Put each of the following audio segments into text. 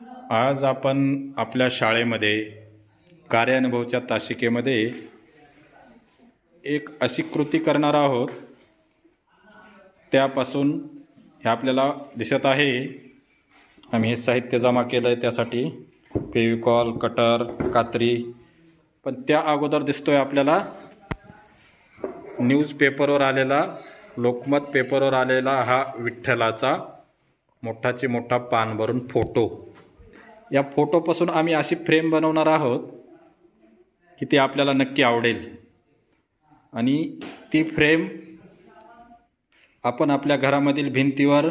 आज आपण आपल्या शाळेमध्ये कार्यानुभवच्या तासिकेमध्ये एक अशी कृती करणार आहोत. त्यापासून हे आपल्याला दिसत आहे. आम्ही हे साहित्य जमा केलं आहे त्यासाठी फेविकॉल, कटर, कात्री. पण त्या अगोदर दिसतोय आपल्याला न्यूजपेपरवर आलेला, लोकमत पेपरवर आलेला हा विठ्ठलाचा मोठाची मोठा पान भरून फोटो. या फोटोपासून आम्ही अशी फ्रेम बनवणार आहोत की ती आपल्याला नक्की आवडेल. आणि ती फ्रेम आपण आपल्या घरामधील भिंतीवर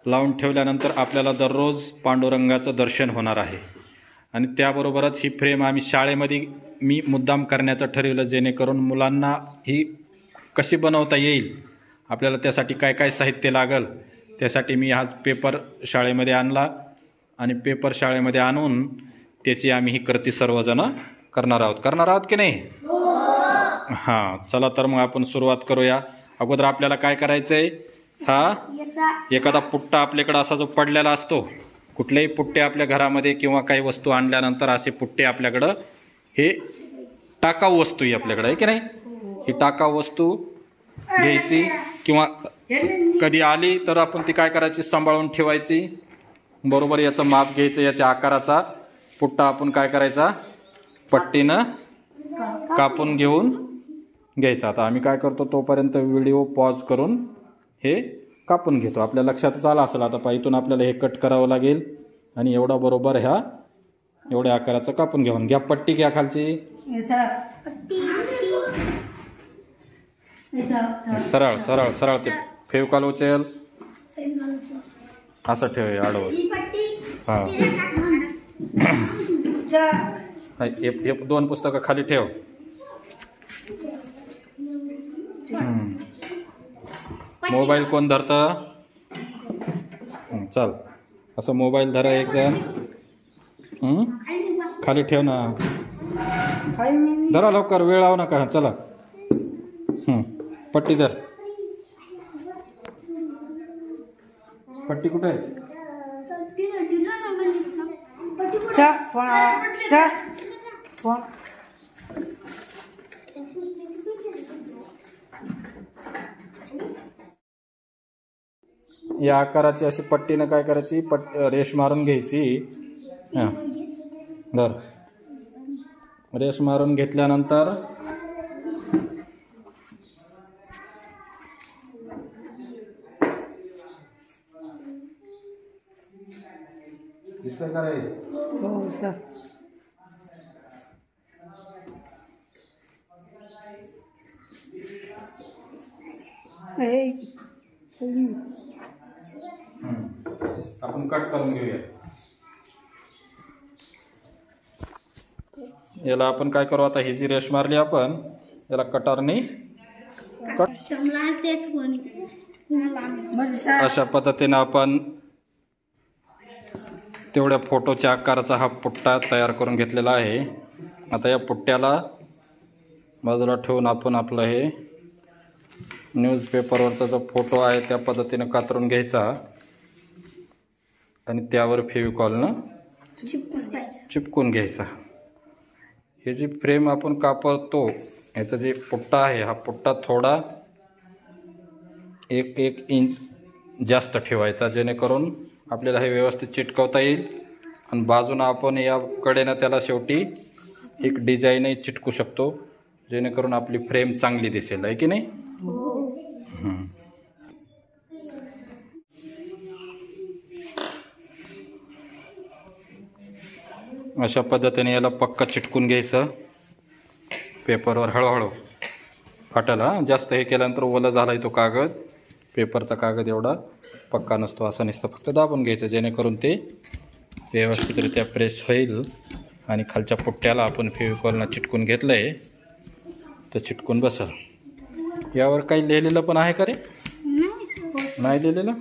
लावून ठेवल्यानंतर आपल्याला दररोज पांडुरंगाचं दर्शन होणार आहे. आणि त्याबरोबरच ही फ्रेम आम्ही शाळेमध्ये मी मुद्दाम करण्याचं ठरवलं, जेणेकरून मुलांना ही कशी बनवता येईल, आपल्याला त्यासाठी काय काय साहित्य लागेल, त्यासाठी मी हा पेपर शाळेमध्ये आणला. आणि पेपर शाळेमध्ये आणून त्याची आम्ही ही कृती सर्वजण करणार आहोत की नाही? हां, चला तर मग आपण सुरुवात करूया. अगोदर आपल्याला काय करायचं आहे, हा एखादा पुट्टा आपल्याकडे असा जो पडलेला असतो, कुठलेही पुट्टे आपल्या घरामध्ये किंवा काही वस्तू आणल्यानंतर असे पुट्टे आपल्याकडं, हे टाकाऊ वस्तू आहे आपल्याकडे, आहे की नाही? ही टाकाऊ वस्तू घ्यायची किंवा कधी आली तर आपण ती काय करायची, सांभाळून ठेवायची. बरोबर याचं माप घ्यायचं, याच्या आकाराचा पुट्टा आपण काय करायचा, पट्टीनं कापून घेऊन घ्यायचा. आता आम्ही काय करतो, तोपर्यंत व्हिडिओ पॉज करून हे कापून घेतो. आपल्या लक्षातच आलं असेल आता इथून आपल्याला हे कट करावं लागेल. आणि एवढा बरोबर एवढ्या आकाराचं कापून घेऊन घ्या. पट्टी घ्या खालची, सरळ सरळ सरळ. ते फेविकॉल उचल, असं ठेव आडवं. हा, हे दोन पुस्तकं खाली ठेव. मोबाईल कोण धरतं? चल, असं मोबाईल धरा एक जण. खाली ठेव ना, धरा लवकर, वेळ लावू नका. चला, पट्टी धर. पट्टी कुठे आहे? या आकाराची अशी पट्टीनं काय करायची, रेष मारून घ्यायची. हां, धर. रेष मारून घेतल्यानंतर दिसतंय का रे? हो सर. आपण कट करून घेऊया. याला आपण काय करू, आता ही जी रेष मारली आपण, याला कटरने अशा पद्धतीने आपण तेवढ्या फोटोच्या आकाराचा हा पुट्टा तयार करून घेतलेला आहे. आता या पुट्ट्याला बाजूला ठेवून आपण आपलं हे न्यूजपेपरवरचा जो फोटो आहे त्या पद्धतीने कातरून घ्यायचा. आणि त्यावर फेविकॉलनं चिपकून घ्यायचा. हे जी फ्रेम आपण कापतो, याचा जे पुट्टा आहे, हा पुट्टा थोडा 1 इंच जास्त ठेवायचा, जेणेकरून आपल्याला हे व्यवस्थित चिटकवता येईल. आणि बाजूनं आपण या कडेनं त्याला शेवटी एक डिझाईनही चिटकू शकतो, जेणेकरून आपली फ्रेम चांगली दिसेल, आहे की नाही? अशा पद्धतीने याला पक्का चिटकून घ्यायचं पेपरवर. हळूहळू फाटल, जास्त हे केल्यानंतर ओला झाला तो कागद, पेपरचा कागद एवढा पक्का नसतो. असं नुसतं फक्त दाबून घ्यायचं, जेणेकरून ते व्यवस्थितरित्या प्रेस होईल. आणि खालच्या पुट्ट्याला आपण फेविकॉलनं चिटकून घेतलं आहे तर चिटकून बसल. यावर काही लिहिलेलं पण आहे का रे? नाही लिहिलेलं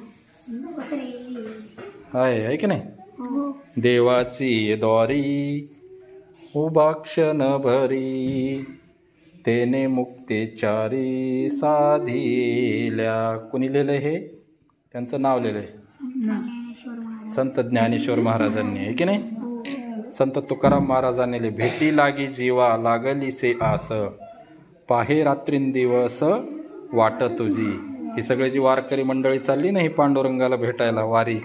आहे की नाही? देवाची द्वारी उभा क्षण भरी, तेने मुक्तेचारी साधिल्या. कुणी लिहिलंय हे? त्यांचं नाव लिहिलंय. संत ज्ञानेश्वर महाराजांनी, आहे की नाही? संत तुकाराम महाराजांनी भेटी लागी जीवा लागली से आस, पाहे रात्रींदिवस वाट तुझी. ही सगळी जी वारकरी मंडळी चालली ना ही पांडुरंगाला भेटायला, वारी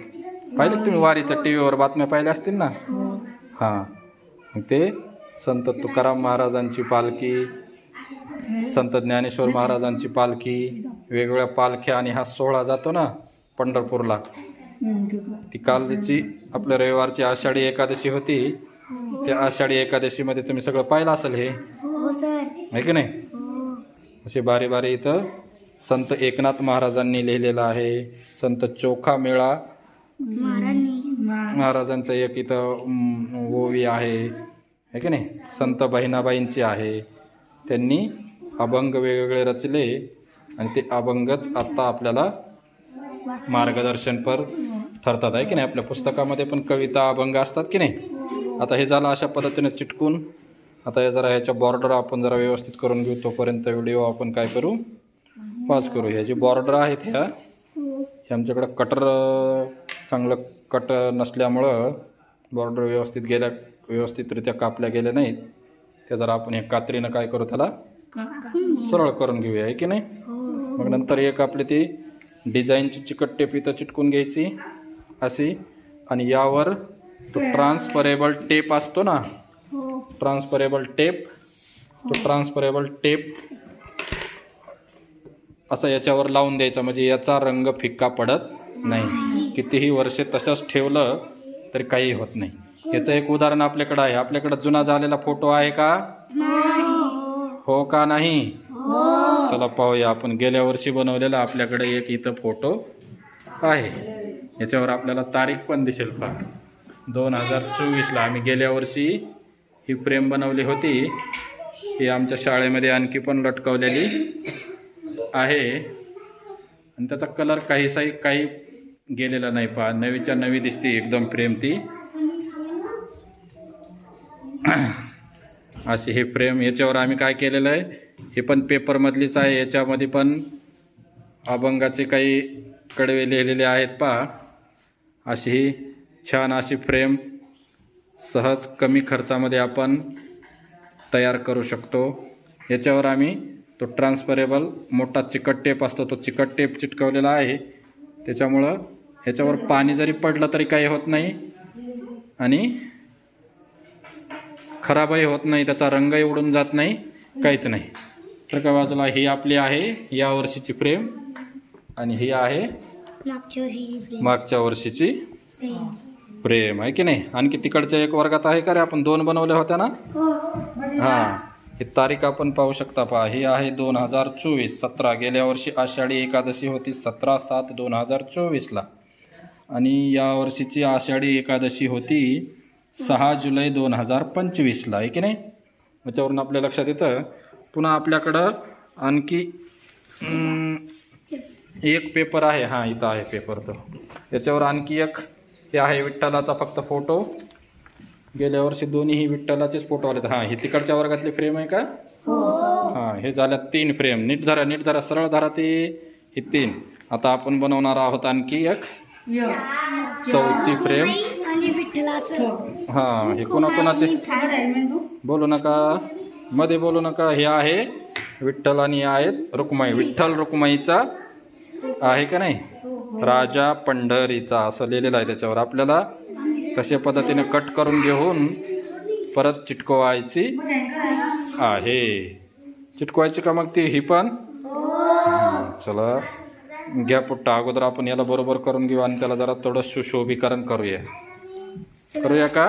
पाहिले तुम्ही? वारीच्या टीव्हीवर बातम्या पाहिल्या असतील ना. हां, ते संत तुकाराम महाराजांची पालखी, संत ज्ञानेश्वर महाराजांची पालखी, वेगवेगळ्या पालख्या, आणि हा सोहळा जातो ना पंढरपूरला. ती कालची आपल्या रविवारची आषाढी एकादशी होती. त्या आषाढी एकादशीमध्ये तुम्ही सगळं पाहिलं असेल हे, आहे की नाही? असे बारी बारी इथं संत एकनाथ महाराजांनी लिहिलेलं आहे. संत चोखा मेळा महाराजांचं एक इथं ओवी आहे की नाही? संत बहिणाबाईंची आहे. त्यांनी अभंग वेगवेगळे रचले आणि ते अभंगच आता आपल्याला मार्गदर्शनपर ठरतात, आहे की नाही? आपल्या पुस्तकामध्ये पण कविता अभंग असतात की नाही? आता हे झालं अशा पद्धतीने चिटकून. आता हे जरा ह्याच्या बॉर्डर आपण जरा व्यवस्थित करून घेऊ. तोपर्यंत व्हिडिओ आपण काय करू, पॉज करू. ह्या जी बॉर्डर आहेत ह्या आमच्याकडं कटर चांगलं कट नसल्यामुळं बॉर्डर व्यवस्थितरित्या कापल्या गेल्या नाहीत. त्या जरा आपण हे कात्रीनं काय करू, त्याला सरळ करून घेऊया, आहे की नाही? मग नंतर एक आपली ती डिझाईनची चिकट टेप इथं चिटकून घ्यायची अशी, आणि यावर तो ट्रान्सफरेबल टेप असतो ना, ट्रान्सफरेबल टेप, तो ट्रान्सफरेबल टेप असं याच्यावर लावून द्यायचा, म्हणजे याचा रंग फिक्का पडत नाही. कितीही वर्षे तसंच ठेवलं तरी काही होत नाही. याचं एक उदाहरण आपल्याकडे आहे. आपल्याकडे जुना झालेला फोटो आहे का? हो का नाही? चला पाहूया. आपण गेल्या वर्षी बनवलेला आपल्याकडे एक इथं फोटो आहे. याच्यावर आपल्याला तारीख पण दिसेल पहा, 2024ला आम्ही गेल्या वर्षी ही फ्रेम बनवली होती. ही आमच्या शाळेमध्ये आणखी पण लटकवलेली आहे आणि त्याचा कलर काही गेलेला नाही पहा, नवीच्या नवी दिसते एकदम फ्रेम ती. अशी ही फ्रेम, याच्यावर आम्ही काय केलेलं आहे, हे पण पेपरमधलीच आहे. याच्यामध्ये पण अभंगाचे काही कडवे लिहिलेले आहेत पहा. अशी ही छान अशी फ्रेम सहज कमी खर्चामध्ये आपण तयार करू शकतो. याच्यावर आम्ही तो ट्रान्सफरेबल मोठा चिकट टेप असतो, तो चिकट टेप चिटकवलेला आहे. त्याच्यामुळं याच्यावर पाणी जरी पडलं तरी काही होत नाही आणि खराबही होत नाही, त्याचा रंगही उडून जात नाही, काहीच नाही. तर काय बाजूला ही आपली आहे या वर्षीची फ्रेम आणि ही आहे मागच्या वर्षीची फ्रेम, आहे की नाही? आणखी तिकडच्या एक वर्गात आहे का रे, आपण 2 बनवल्या होत्या ना? हां, ही तारीख आपण पाहू शकता पहा. ही आहे 2024 17. गेल्या वर्षी आषाढी एकादशी होती 17/7/2024ला आणि या वर्षीची आषाढी एकादशी होती 6 जुलै 2025ला, आहे की नाही? याच्यावरून आपल्या लक्षात येतं. पुन्हा आपल्याकडं आणखी एक पेपर आहे. हां, इथं आहे पेपर. तो याच्यावर आणखी एक हे आहे विठ्ठलाचा फक्त फोटो. गेल्या वर्षी दोन्हीही विठ्ठलाचेच फोटो आले. हां, ही तिकडच्या वर्गातली फ्रेम आहे का? हां, हे झाल्या 3 फ्रेम. नीट धरा, सरळ धरा ते. ही 3. आता आपण बनवणार आहोत आणखी एक 4थी फ्रेम. हां, हे कोणाकोणाचे बोलू नका, मध्ये बोलू नका. हे आहे विठ्ठल आणि आहेत रुक्माई. विठ्ठल रुक्माईचा आहे का नाही, राजा पंढरीचा असं लिहिलेलं आहे. त्याच्यावर आपल्याला तशा पद्धतीने कट करून घेऊन परत चिटकवायची आहे. चिटकवायची का मग ती ही पण? चला घ्या पुट्टा. अगोदर आपण याला बरोबर करून घेऊ आणि त्याला जरा थोडं सुशोभीकरण करूया का?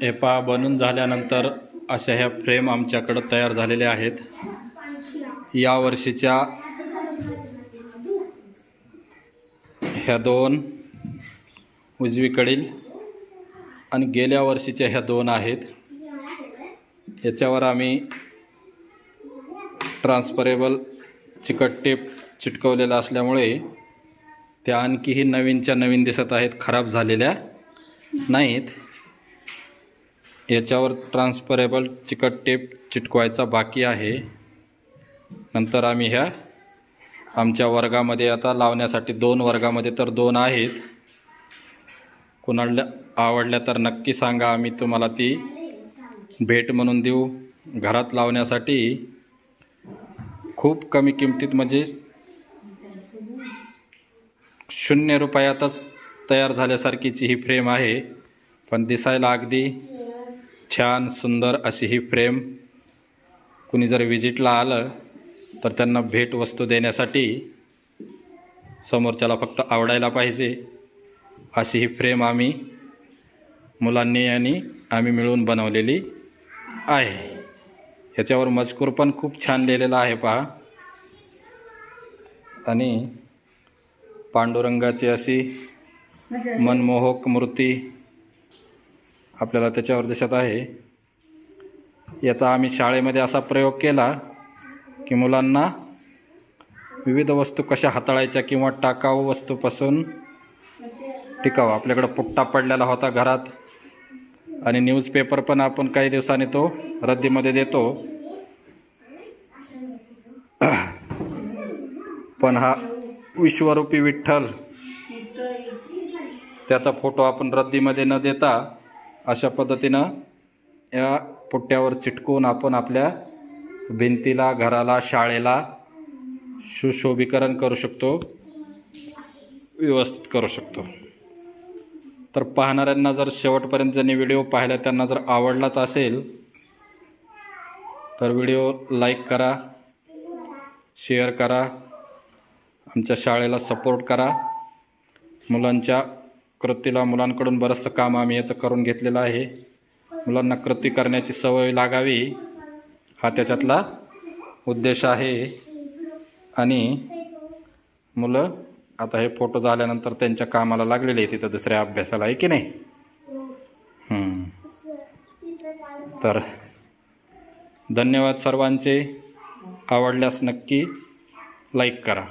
हे पहा, बनून झाल्यानंतर अशा ह्या फ्रेम आमच्याकडे तयार झालेल्या आहेत. या वर्षीच्या ह्या 2 उजवीकडील आणि गेल्या वर्षीच्या ह्या 2 आहेत. याच्यावर आम्ही ट्रान्सफरेबल चिकट टेप चिटकवलेला असल्यामुळे त्या आणखीही नवीनच्या नवीन दिसत आहेत, खराब झालेल्या नाहीत. याच्यावर ट्रान्सफरेबल चिकट टेप चिटकवायचा बाकी आहे. नंतर आम्ही ह्या आमच्या वर्गामध्ये आता लावण्यासाठी 2 वर्गामध्ये तर 2 आहेत. कुणाला आवडल्या तर नक्की सांगा, आम्ही तुम्हाला ती भेट म्हणून देऊ. घरात लावण्यासाठी खूप कमी किमतीत, म्हणजे 0 रुपयातच तयार झाल्यासारखीची ही फ्रेम आहे. पण दिसायला अगदी छान सुंदर अशी ही फ्रेम. कुणी जर विजिटला आलं तर त्यांना भेट वस्तू देण्यासाठी समोरच्याला फक्त आवडायला पाहिजे अशी ही फ्रेम आम्ही मुलांनी आणि आम्ही मिळून बनवलेली आहे. याच्यावर मजकूर पण खूप छान लिहिलेला आहे पहा. आणि पांडुरंगाची अशी मनमोहक मूर्ती आपल्याला त्याच्यावर दिसत आहे. याचा आम्ही शाळेमध्ये असा प्रयोग केला की मुलांना विविध वस्तू कशा हाताळायच्या किंवा टाकाऊ वस्तूपासून टिकाऊ. आपल्याकडे पुट्टा पडलेला होता घरात आणि न्यूजपेपर पण आपण काही दिवसांनी तो रद्दीमध्ये देतो. पण हा विश्वरूपी विठ्ठल, त्याचा फोटो आपण रद्दीमध्ये न देता अशा पद्धतीनं या पुट्ट्यावर चिटकवून आपण आपल्या भिंतीला, घराला, शाळेला सुशोभीकरण करू शकतो, व्यवस्थित करू शकतो. तर पाहणाऱ्यांना जर शेवटपर्यंत ज्यांनी व्हिडिओ पाहिला त्यांना जर आवडलाच असेल तर व्हिडिओ लाईक करा, शेअर करा, आमच्या शाळेला सपोर्ट करा. मुलांच्या कृतीला, मुलांकडून बरंचसं काम आम्ही याचं करून घेतलेलं आहे. मुलांना कृती करण्याची सवय लागावी हा त्याच्यातला उद्देश आहे. आणि मुलं आता हे फोटो झाल्यानंतर त्यांच्या कामाला लागलेले आहे, तिथं दुसऱ्या अभ्यासाला, आहे की नाही. तर धन्यवाद सर्वांचे. आवडल्यास नक्की लाईक करा.